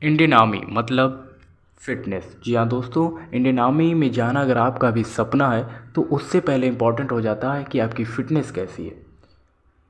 Indian army मतलब fitness. जी हाँ दोस्तों, इंडियन आर्मी में जाना अगर आपका भी सपना है तो उससे पहले इम्पॉर्टेंट हो जाता है कि आपकी फ़िटनेस कैसी है।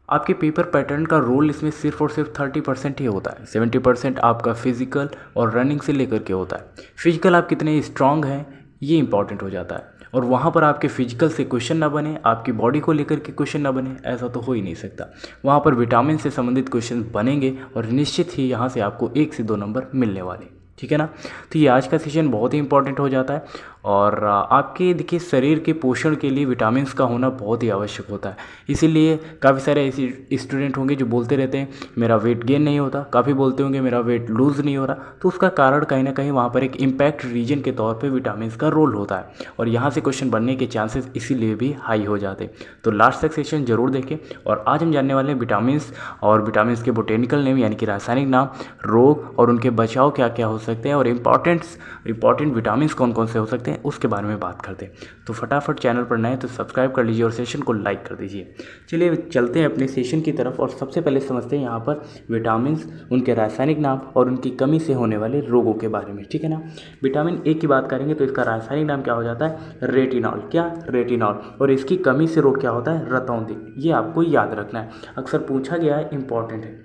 आपके पेपर पैटर्न का रोल इसमें सिर्फ और सिर्फ 30% ही होता है। 70% आपका फिजिकल और रनिंग से लेकर के होता है। फिजिकल आप कितने स्ट्रांग हैं ये इंपॉर्टेंट हो जाता है, और वहाँ पर आपके फिजिकल से क्वेश्चन ना बने, आपकी बॉडी को लेकर के क्वेश्चन ना बने, ऐसा तो हो ही नहीं सकता। वहाँ पर विटामिन से संबंधित क्वेश्चन बनेंगे और निश्चित ही यहाँ से आपको 1 से 2 नंबर मिलने वाले। ठीक है ना। तो ये आज का सेशन बहुत ही इंपॉर्टेंट हो जाता है, और आपके देखिए शरीर के पोषण के लिए विटामिन्स का होना बहुत ही आवश्यक होता है। इसीलिए काफ़ी सारे ऐसे स्टूडेंट होंगे जो बोलते रहते हैं मेरा वेट गेन नहीं होता, काफ़ी बोलते होंगे मेरा वेट लूज़ नहीं हो रहा। तो उसका कारण कहीं ना कहीं वहाँ पर एक इम्पैक्ट रीजन के तौर पे विटामिन्स का रोल होता है, और यहाँ से क्वेश्चन बनने के चांसेस इसीलिए भी हाई हो जाते हैं। तो लास्ट तक सेशन जरूर देखें। और आज हम जानने वाले हैं विटामिन्स और विटामिन्स के बोटेनिकल नेम यानी कि रासायनिक नाम, रोग और उनके बचाव क्या क्या हो सकते हैं, और इंपॉर्टेंट विटामिन्स कौन कौन से हो सकते हैं उसके बारे में बात करते हैं। तो फटाफट चैनल पर नए तो सब्सक्राइब कर लीजिए और सेशन को लाइक कर दीजिए। चलिए चलते हैं अपने सेशन की तरफ, और सबसे पहले समझते हैं यहाँ पर विटामिन्स, उनके रासायनिक नाम और उनकी कमी से होने वाले रोगों के बारे में। ठीक है ना। विटामिन ए की बात करेंगे तो इसका रासायनिक नाम क्या हो जाता है, रेटिनॉल। क्या, रेटिनॉल। और इसकी कमी से रोग क्या होता है, रतौंधी। ये आपको याद रखना है, अक्सर पूछा गया है, इंपॉर्टेंट है।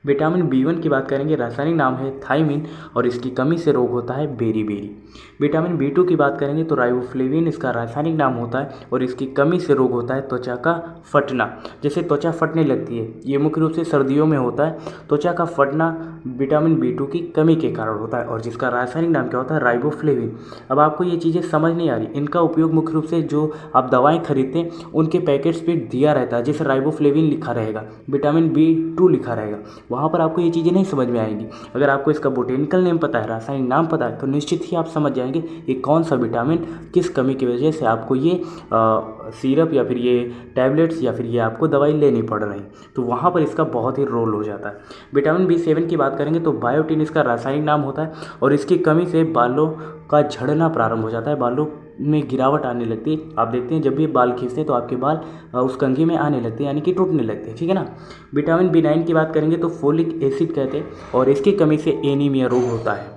विटामिन बी 1 की बात करेंगे, रासायनिक नाम है थायमिन, और इसकी कमी से रोग होता है बेरी। विटामिन बी 2 की बात करेंगे तो राइबोफ्लेविन इसका रासायनिक नाम होता है, और इसकी कमी से रोग होता है त्वचा का फटना। जैसे त्वचा फटने लगती है, ये मुख्य रूप से सर्दियों में होता है। त्वचा का फटना विटामिन बी 2 की कमी के कारण होता है, और जिसका रासायनिक नाम क्या होता है, राइबोफ्लेविन। अब आपको ये चीज़ें समझ नहीं आ रही, इनका उपयोग मुख्य रूप से जो आप दवाएं खरीदते हैं उनके पैकेट्स पे दिया रहता है, जैसे राइबोफ्लेविन लिखा रहेगा, विटामिन बी 2 लिखा रहेगा, वहाँ पर आपको ये चीज़ें नहीं समझ में आएंगी। अगर आपको इसका बोटेनिकल नेम पता है, रासायनिक नाम पता है, तो निश्चित ही आप समझ जाएंगे कि कौन सा विटामिन किस कमी की वजह से आपको ये सिरप या फिर ये टैबलेट्स या फिर ये आपको दवाई लेनी पड़ रही। तो वहाँ पर इसका बहुत ही रोल हो जाता है। विटामिन बी 7 की बात करेंगे तो बायोटिन इसका रासायनिक नाम होता है, और इसकी कमी से बालों का झड़ना प्रारंभ हो जाता है, बालों में गिरावट आने लगती है। आप देखते हैं जब भी बाल खींचते हैं तो आपके बाल उस कंघी में आने लगते हैं, यानी कि टूटने लगते हैं। ठीक है ना। विटामिन बी 9 की बात करेंगे तो फोलिक एसिड कहते हैं, और इसकी कमी से एनीमिया रोग होता है।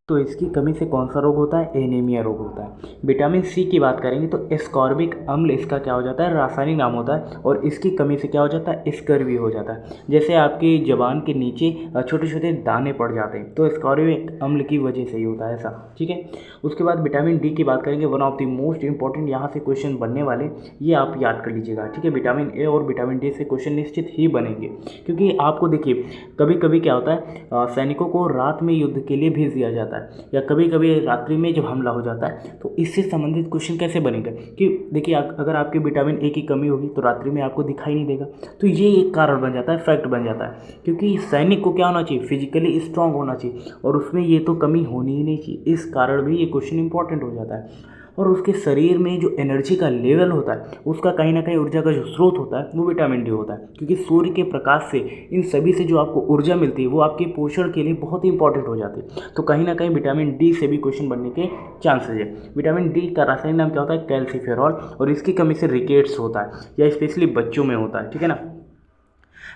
तो इसकी कमी से कौन सा रोग होता है, एनीमिया रोग होता है। विटामिन सी की बात करेंगे तो एस्कॉर्बिक अम्ल इसका क्या हो जाता है, रासायनिक नाम होता है, और इसकी कमी से क्या हो जाता है, स्कर्वी हो जाता है। जैसे आपकी जबान के नीचे छोटे छोटे दाने पड़ जाते हैं, तो एस्कॉर्बिक अम्ल की वजह से ही होता है ऐसा। ठीक है। उसके बाद विटामिन डी की बात करेंगे, one of the most important यहाँ से क्वेश्चन बनने वाले, ये आप याद कर लीजिएगा। ठीक है। विटामिन ए और विटामिन डी से क्वेश्चन निश्चित ही बनेंगे, क्योंकि आपको देखिए कभी कभी क्या होता है, सैनिकों को रात में युद्ध के लिए भेज दिया जाता है, या कभी कभी रात्रि में जब हमला हो जाता है, तो इससे संबंधित क्वेश्चन कैसे बनेगा कि देखिए अगर आपके विटामिन ए की कमी होगी तो रात्रि में आपको दिखाई नहीं देगा। तो ये एक कारण बन जाता है, फैक्ट बन जाता है, क्योंकि सैनिक को क्या होना चाहिए, फिजिकली स्ट्रांग होना चाहिए, और उसमें ये तो कमी होनी ही नहीं चाहिए। इस कारण भी ये क्वेश्चन इंपॉर्टेंट हो जाता है। और उसके शरीर में जो एनर्जी का लेवल होता है, उसका कहीं ना कहीं ऊर्जा का जो स्रोत होता है वो विटामिन डी होता है, क्योंकि सूर्य के प्रकाश से इन सभी से जो आपको ऊर्जा मिलती है वो आपके पोषण के लिए बहुत ही इंपॉर्टेंट हो जाती है। तो कहीं ना कहीं विटामिन डी से भी क्वेश्चन बनने के चांसेस है। विटामिन डी का रासायनिक नाम क्या होता है, कैल्सीफेरॉल, और इसकी कमी से रिकेट्स होता है, या स्पेशली बच्चों में होता है। ठीक है ना।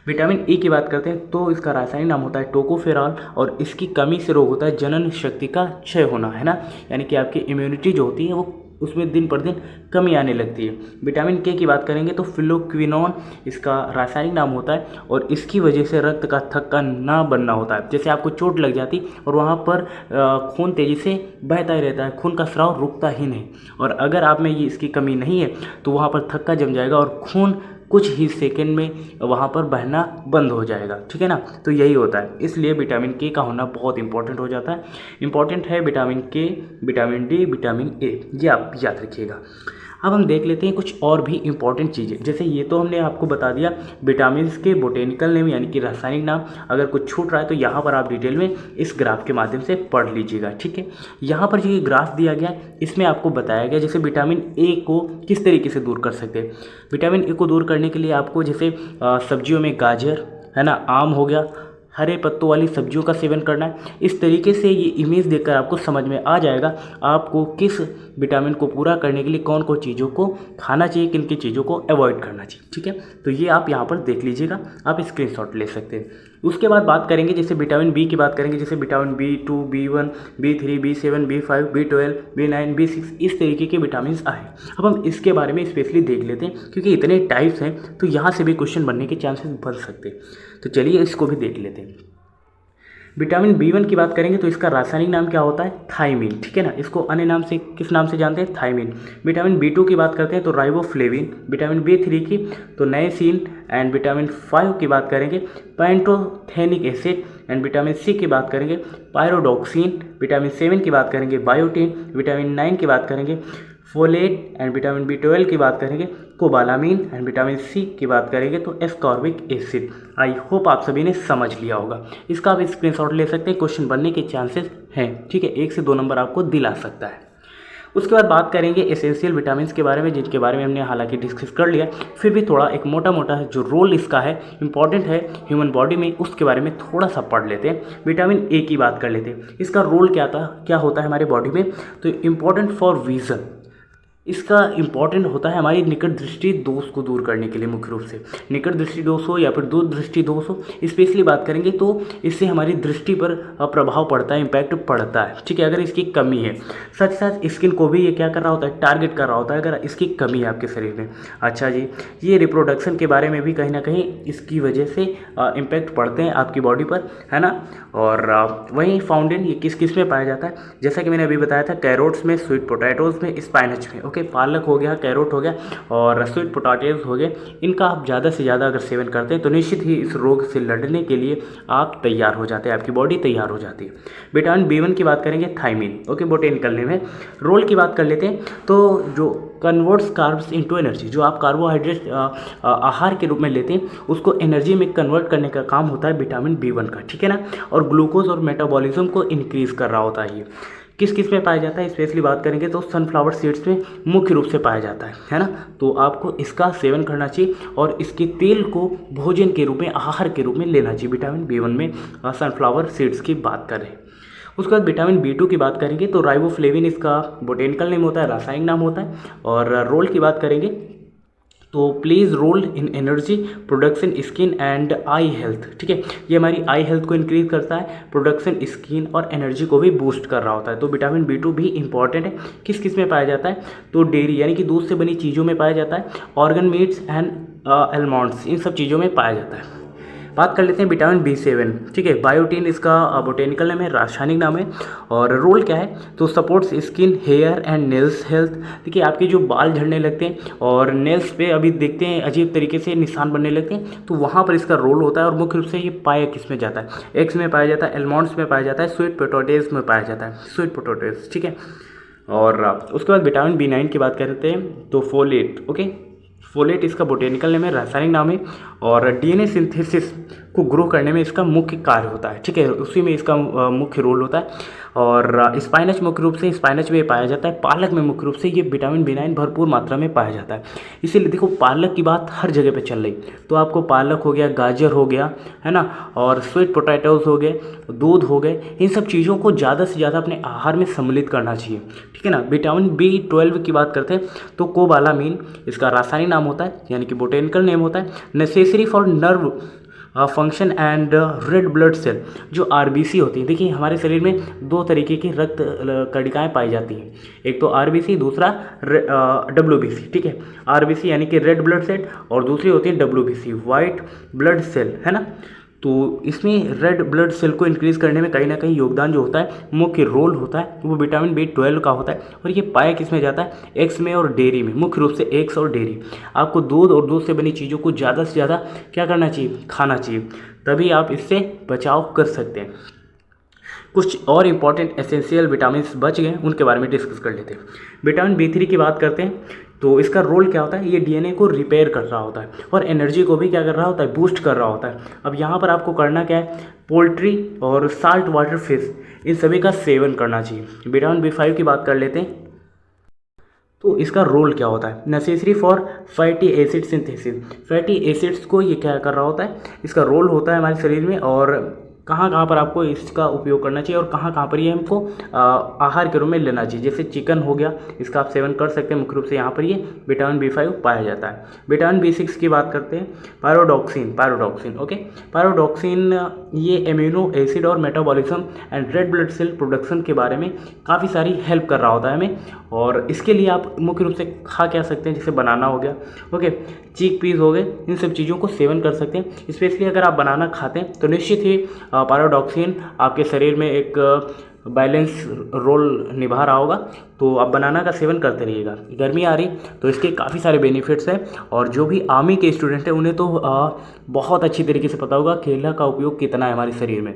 विटामिन ई की बात करते हैं तो इसका रासायनिक नाम होता है टोकोफेरॉल, और इसकी कमी से रोग होता है जनन शक्ति का क्षय होना, है ना, यानी कि आपकी इम्यूनिटी जो होती है वो उसमें दिन पर दिन कमी आने लगती है। विटामिन के की बात करेंगे तो फिलोक्विनोन इसका रासायनिक नाम होता है, और इसकी वजह से रक्त का थक्का ना बनना होता है। जैसे आपको चोट लग जाती और वहाँ पर खून तेज़ी से बहता ही रहता है, खून का स्राव रुकता ही नहीं, और अगर आप में ये इसकी कमी नहीं है तो वहाँ पर थक्का जम जाएगा और खून कुछ ही सेकंड में वहाँ पर बहना बंद हो जाएगा। ठीक है ना। तो यही होता है, इसलिए विटामिन के का होना बहुत इंपॉर्टेंट हो जाता है। इंपॉर्टेंट है विटामिन के, विटामिन डी, विटामिन ए, ये आप याद रखिएगा। अब हम देख लेते हैं कुछ और भी इंपॉर्टेंट चीज़ें। जैसे ये तो हमने आपको बता दिया विटामिन के बोटेनिकल नेम यानी कि रासायनिक नाम। अगर कुछ छूट रहा है तो यहाँ पर आप डिटेल में इस ग्राफ के माध्यम से पढ़ लीजिएगा। ठीक है। यहाँ पर जो ये ग्राफ दिया गया इसमें आपको बताया गया जैसे विटामिन ए को किस तरीके से दूर कर सकते हैं। विटामिन ए को दूर करने के लिए आपको जैसे सब्जियों में गाजर, है ना, आम हो गया, हरे पत्तों वाली सब्जियों का सेवन करना है। इस तरीके से ये इमेज देखकर आपको समझ में आ जाएगा आपको किस विटामिन को पूरा करने के लिए कौन कौन चीज़ों को खाना चाहिए, किन किन चीज़ों को अवॉइड करना चाहिए। ठीक है। तो ये आप यहाँ पर देख लीजिएगा, आप स्क्रीनशॉट ले सकते हैं। उसके बाद बात करेंगे जैसे विटामिन बी की बात करेंगे, जैसे vitamin B2, B1, B3, B7, B5, B12, B9, B6 इस तरीके के विटामिन आए। अब हम इसके बारे में स्पेशली देख लेते हैं क्योंकि इतने टाइप्स हैं तो यहाँ से भी क्वेश्चन बनने के चांसेस बन सकते हैं। तो चलिए इसको भी देख लेते हैं। विटामिन B1 की बात करेंगे तो इसका रासायनिक नाम क्या होता है? थायमीन, ठीक है ना। इसको अन्य नाम से किस नाम से जानते हैं? थायमीन। विटामिन B2 की बात करते हैं तो राइबोफ्लेविन। विटामिन B3 की तो नाइसिन। एंड विटामिन 5 की बात करेंगे pantothenic acid. And vitamin C की बात करेंगे पायरोडॉक्सिन। विटामिन 7 की बात करेंगे बायोटिन। विटामिन 9 की बात करेंगे फोलेट। एंड विटामिन B12 की बात करेंगे कोबालामीन। एंड विटामिन C की बात करेंगे तो एस्कॉर्बिक एसिड। आई होप आप सभी ने समझ लिया होगा। इसका आप स्क्रीनशॉट ले सकते हैं, क्वेश्चन बनने के चांसेस हैं, ठीक है। 1 से 2 नंबर आपको दिला सकता है। उसके बाद बात करेंगे एसेंशियल विटामिन के बारे में, जिनके बारे में हमने हालांकि डिस्कस कर लिया, फिर भी थोड़ा एक मोटा मोटा जो रोल इसका है इंपॉर्टेंट है ह्यूमन बॉडी में, उसके बारे में थोड़ा सा पढ़ लेते हैं। विटामिन ए की बात कर लेते हैं। इसका रोल क्या होता है हमारे बॉडी में? तो इम्पॉर्टेंट फॉर विजन। इसका इम्पॉर्टेंट होता है हमारी निकट दृष्टि दोष को दूर करने के लिए, मुख्य रूप से निकट दृष्टि दोष हो या फिर दूर दृष्टि दोष हो, स्पेशली बात करेंगे तो इससे हमारी दृष्टि पर प्रभाव पड़ता है, इम्पैक्ट पड़ता है, ठीक है, अगर इसकी कमी है। साथ साथ स्किन को भी ये क्या कर रहा होता है? टारगेट कर रहा होता है, अगर इसकी कमी है आपके शरीर में। अच्छा जी, ये रिप्रोडक्शन के बारे में भी कहीं ना कहीं इसकी वजह से इम्पैक्ट पड़ते हैं आपकी बॉडी पर, है ना। और वहीं फाउंडेन ये किस किस में पाया जाता है? जैसा कि मैंने अभी बताया था, कैरोट्स में, स्वीट पोटैटोज में, स्पाइनच में। ओके, पालक हो गया, कैरोट हो गया और स्वीट पोटैटोज हो गए। इनका आप ज़्यादा से ज़्यादा अगर सेवन करते हैं तो निश्चित ही इस रोग से लड़ने के लिए आप तैयार हो जाते हैं, आपकी बॉडी तैयार हो जाती है। विटामिन B1 की बात करेंगे थायमीन। ओके, बोटेनिकल नेम है। रोल की बात कर लेते हैं तो जो कन्वर्ट्स कार्ब्स इनटू एनर्जी, जो आप कार्बोहाइड्रेट आहार के रूप में लेते हैं उसको एनर्जी में कन्वर्ट करने का काम होता है विटामिन B1 का, ठीक है ना। और ग्लूकोज और मेटाबॉलिज्म को इंक्रीज कर रहा होता है। ये किस किस में पाया जाता है? स्पेशली बात करेंगे तो सनफ्लावर सीड्स में मुख्य रूप से पाया जाता है ना। तो आपको इसका सेवन करना चाहिए और इसके तेल को भोजन के रूप में, आहार के रूप में लेना चाहिए। विटामिन B1 में सनफ्लावर सीड्स की बात करें। उसके बाद विटामिन B2 की बात करेंगे तो राइबोफ्लेविन इसका बोटेनिकल नेम होता है, रासायनिक नाम होता है। और रोल की बात करेंगे तो plays role in energy production, skin and eye health, ठीक है। ये हमारी आई हेल्थ को इंक्रीज करता है, प्रोडक्शन, स्किन और एनर्जी को भी बूस्ट कर रहा होता है। तो विटामिन B2 भी इंपॉर्टेंट है। किस किस में पाया जाता है? तो डेयरी यानी कि दूध से बनी चीज़ों में पाया जाता है, ऑर्गन मीट्स एंड आलमंड्स, इन सब चीज़ों में पाया जाता है। बात कर लेते हैं विटामिन B7, ठीक है। बायोटिन इसका बोटेनिकल नेम है, रासायनिक नाम है। और रोल क्या है? तो supports skin, hair and nails health. देखिए आपके जो बाल झड़ने लगते हैं और नेल्स पे अभी देखते हैं अजीब तरीके से निशान बनने लगते हैं, तो वहाँ पर इसका रोल होता है। और मुख्य रूप से ये पाया किस में जाता है? एग्स में पाया जाता है, एलमंड्स में पाया जाता है, स्वीट पोटैटोज में पाया जाता है, स्वीट पोटैटोज, ठीक है। और उसके बाद विटामिन B9 की बात करते हैं तो फोलेट। ओके, फोलेट इसका बोटेनिकल नेम है, रासायनिक नाम है। और DNA सिंथेसिस को ग्रो करने में इसका मुख्य कार्य होता है, ठीक है, उसी में इसका मुख्य रोल होता है। और स्पाइनच मुख्य रूप से स्पाइनच में पाया जाता है। पालक में मुख्य रूप से ये विटामिन B9 भरपूर मात्रा में पाया जाता है। इसीलिए देखो पालक की बात हर जगह पे चल रही, तो आपको पालक हो गया, गाजर हो गया, है ना, और स्वीट पोटैटोज हो गए, दूध हो गए, इन सब चीज़ों को ज़्यादा से ज़्यादा अपने आहार में सम्मिलित करना चाहिए, ठीक है ना। विटामिन B12 की बात करते हैं तो कोबालामीन इसका रासायनिक नाम होता है, यानी कि बोटेनिकल नेम होता है। Necessary for nerve function and red blood cell, जो RBC होती है। देखिए हमारे शरीर में 2 तरीके की रक्त कणिकाएँ पाई जाती हैं, एक तो RBC, दूसरा WBC, ठीक है। RBC यानी कि रेड ब्लड सेल और दूसरी होती है WBC, वाइट ब्लड सेल, है ना। तो इसमें रेड ब्लड सेल को इंक्रीज करने में कहीं ना कहीं योगदान जो होता है, मुख्य रोल होता है, वो विटामिन B12 का होता है। और ये पाया किस में जाता है? एग्स में और डेयरी में, मुख्य रूप से एग्स और डेयरी। आपको दूध और दूध से बनी चीज़ों को ज़्यादा से ज़्यादा क्या करना चाहिए? खाना चाहिए, तभी आप इससे बचाव कर सकते हैं। कुछ और इंपॉर्टेंट एसेंशियल विटामिन बच गए, उनके बारे में डिस्कस कर लेते हैं। विटामिन B3 की बात करते हैं तो इसका रोल क्या होता है? ये DNA को रिपेयर कर रहा होता है और एनर्जी को भी क्या कर रहा होता है? बूस्ट कर रहा होता है। अब यहाँ पर आपको करना क्या है? पोल्ट्री और साल्ट वाटर फिश, इन सभी का सेवन करना चाहिए। विटामिन B5 की बात कर लेते हैं तो इसका रोल क्या होता है? Necessary for fatty acid synthesis, fatty acids को ये क्या कर रहा होता है? इसका रोल होता है हमारे शरीर में। और कहाँ कहाँ पर आपको इसका उपयोग करना चाहिए और कहाँ कहाँ पर ये हमको आहार के रूप में लेना चाहिए। जैसे चिकन हो गया, इसका आप सेवन कर सकते हैं। मुख्य रूप से यहाँ पर ये विटामिन B5 पाया जाता है। विटामिन B6 की बात करते हैं, पायरोडॉक्सिन ओके। पायरोडॉक्सिन ये एमिनो एसिड और metabolism and red blood cell production के बारे में काफ़ी सारी हेल्प कर रहा होता है हमें। और इसके लिए आप मुख्य रूप से खा क्या सकते हैं, जैसे बनाना हो गया ओके, चीक पीस हो गए, इन सब चीज़ों को सेवन कर सकते हैं। स्पेशली अगर आप बनाना खाते हैं तो निश्चित ही पायरोडॉक्सिन आपके शरीर में एक बैलेंस रोल निभा रहा होगा। तो आप बनाना का सेवन करते रहिएगा। गर्मी आ रही तो इसके काफ़ी सारे बेनिफिट्स हैं, और जो भी आर्मी के स्टूडेंट हैं उन्हें तो बहुत अच्छी तरीके से पता होगा केला का उपयोग कितना है हमारे शरीर में।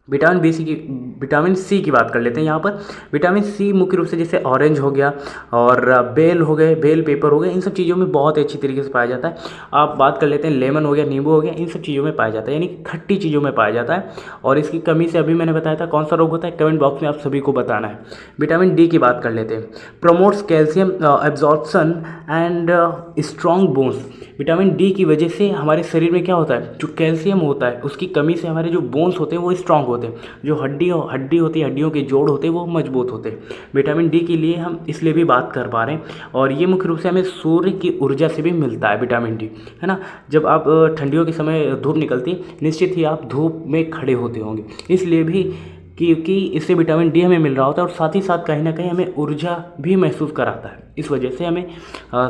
विटामिन सी की बात कर लेते हैं यहाँ पर। विटामिन सी मुख्य रूप से जैसे ऑरेंज हो गया और बेल हो गए, बेल पेपर हो गए, इन सब चीज़ों में बहुत अच्छी तरीके से पाया जाता है। आप बात कर लेते हैं लेमन हो गया, नींबू हो गया, इन सब चीज़ों में पाया जाता है, यानी कि खट्टी चीज़ों में पाया जाता है। और इसकी कमी से अभी मैंने बताया था कौन सा रोग होता है, कमेंट बॉक्स में आप सभी को बताना है। विटामिन डी की बात कर लेते हैं। Promotes calcium absorption and strong bones. Vitamin D की वजह से हमारे शरीर में क्या होता है, जो कैल्शियम होता है उसकी कमी से हमारे जो बोन्स होते हैं वो स्ट्रांग होते हैं, जो हड्डी होती है, हड्डियों के जोड़ होते हैं वो मजबूत होते हैं। विटामिन डी के लिए हम इसलिए भी बात कर पा रहे हैं, और ये मुख्य रूप से हमें सूर्य की ऊर्जा से भी मिलता है विटामिन डी, है ना। जब आप ठंडियों के समय धूप निकलती है, निश्चित ही आप धूप में खड़े होते होंगे, इसलिए भी क्योंकि इससे विटामिन डी हमें मिल रहा होता है, और साथ ही साथ कहीं ना कहीं हमें ऊर्जा भी महसूस कराता है। इस वजह से हमें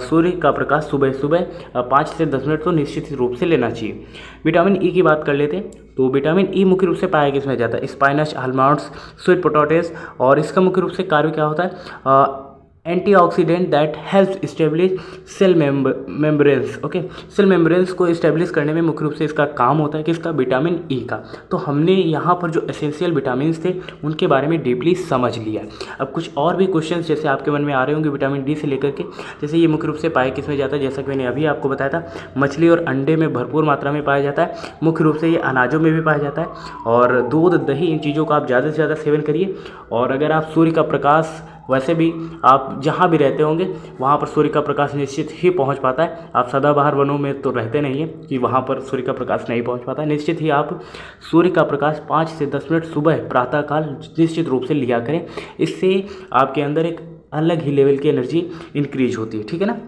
सूर्य का प्रकाश सुबह सुबह 5 से 10 मिनट तो निश्चित रूप से लेना चाहिए। विटामिन ई की बात कर लेते हैं, तो विटामिन ई मुख्य रूप से पाया किसमें जाता है, स्पाइनच, आलमंड्स, स्वीट पोटैटोज। और इसका मुख्य रूप से कार्य क्या होता है, antioxidant that help establish cell membranes okay. Cell membranes को इस्टेब्लिश करने में मुख्य रूप से इसका काम होता है, किसका, विटामिन ई का। तो हमने यहाँ पर जो एसेंशियल विटामिन थे उनके बारे में डीपली समझ लिया। अब कुछ और भी क्वेश्चन जैसे आपके मन में आ रहे होंगे विटामिन डी से लेकर के, जैसे ये मुख्य रूप से पाया किसमें जाता है, जैसा कि मैंने अभी आपको बताया था, मछली और अंडे में भरपूर मात्रा में पाया जाता है। मुख्य रूप से ये अनाजों में भी पाया जाता है, और दूध, दही, इन चीज़ों का आप ज़्यादा से ज़्यादा सेवन करिए। और अगर आप सूर्य का प्रकाश, वैसे भी आप जहाँ भी रहते होंगे वहाँ पर सूर्य का प्रकाश निश्चित ही पहुँच पाता है। आप सदाबहार वनों में तो रहते नहीं हैं कि वहाँ पर सूर्य का प्रकाश नहीं पहुँच पाता है। निश्चित ही आप सूर्य का प्रकाश 5 से 10 मिनट सुबह प्रातःकाल निश्चित रूप से लिया करें। इससे आपके अंदर एक अलग ही लेवल की एनर्जी इंक्रीज होती है, ठीक है ना।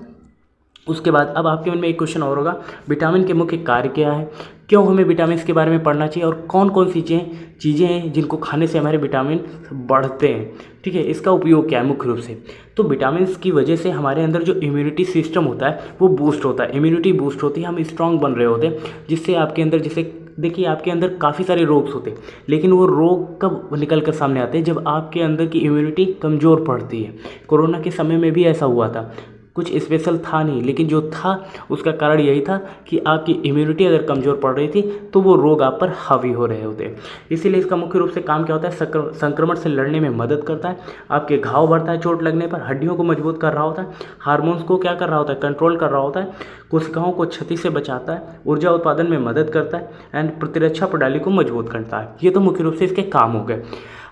उसके बाद अब आपके मन में एक क्वेश्चन और होगा, विटामिन के मुख्य कार्य क्या है, क्यों हमें विटामिन के बारे में पढ़ना चाहिए, और कौन कौन सी चीज़ें हैं जिनको खाने से हमारे विटामिन बढ़ते हैं, ठीक है, इसका उपयोग क्या है मुख्य रूप से। तो विटामिन की वजह से हमारे अंदर जो इम्यूनिटी सिस्टम होता है वो बूस्ट होता है, इम्यूनिटी बूस्ट होती है, हम स्ट्रांग बन रहे होते हैं, जिससे आपके अंदर, जैसे देखिए आपके अंदर काफ़ी सारे रोग होते हैं, लेकिन वो रोग कब निकल कर सामने आते हैं, जब आपके अंदर की इम्यूनिटी कमज़ोर पड़ती है। कोरोना के समय में भी ऐसा हुआ था, कुछ स्पेशल था नहीं, लेकिन जो था उसका कारण यही था कि आपकी इम्यूनिटी अगर कमज़ोर पड़ रही थी तो वो रोग आप पर हावी हो रहे होते। इसीलिए इसका मुख्य रूप से काम क्या होता है, संक्रमण से लड़ने में मदद करता है, आपके घाव बढ़ता है चोट लगने पर, हड्डियों को मजबूत कर रहा होता है, हार्मोन्स को क्या कर रहा होता है, कंट्रोल कर रहा होता है, कोशिकाओं को क्षति से बचाता है, ऊर्जा उत्पादन में मदद करता है, एंड प्रतिरक्षा प्रणाली को मजबूत करता है। ये तो मुख्य रूप से इसके काम हो गए।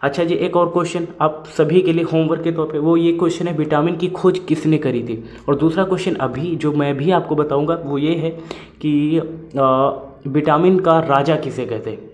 अच्छा जी, एक और क्वेश्चन आप सभी के लिए होमवर्क के तौर पे, वो ये क्वेश्चन है, विटामिन की खोज किसने करी थी। और दूसरा क्वेश्चन अभी जो मैं भी आपको बताऊंगा वो ये है कि विटामिन का राजा किसे कहते हैं।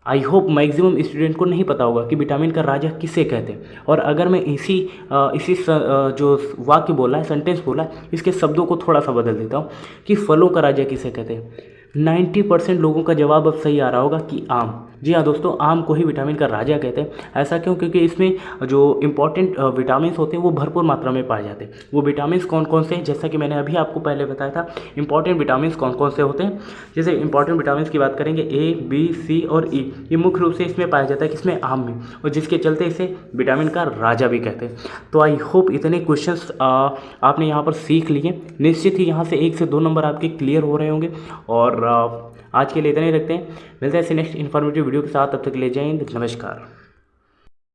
आई होप मैक्सिमम स्टूडेंट को नहीं पता होगा कि विटामिन का राजा किसे कहते हैं। और अगर मैं इसी जो वाक्य बोला है, सेंटेंस बोला है, इसके शब्दों को थोड़ा सा बदल देता हूँ कि फलों का राजा किसे कहते हैं। 90% लोगों का जवाब अब सही आ रहा होगा कि आम। जी हाँ दोस्तों, आम को ही विटामिन का राजा कहते हैं। ऐसा क्यों? क्योंकि इसमें जो इंपॉर्टेंट विटामिन होते हैं वो भरपूर मात्रा में पाए जाते हैं। वो विटामिन कौन कौन से हैं, जैसा कि मैंने अभी आपको पहले बताया था, इंपॉर्टेंट विटामिन कौन कौन से होते हैं। जैसे इंपॉर्टेंट विटामिन की बात करेंगे, ए, बी, सी और ई, ये मुख्य रूप से इसमें पाया जाता है, किसमें, आम में, और जिसके चलते इसे विटामिन का राजा भी कहते हैं। तो आई होप इतने क्वेश्चंस आपने यहाँ पर सीख लिए। निश्चित ही यहाँ से 1 से 2 नंबर आपके क्लियर हो रहे होंगे। और आज के लिए इतना ही रखते हैं, मिलते हैं ऐसे नेक्स्ट इन्फॉर्मेटिव वीडियो के साथ। तब तक ले जय हिंद, नमस्कार।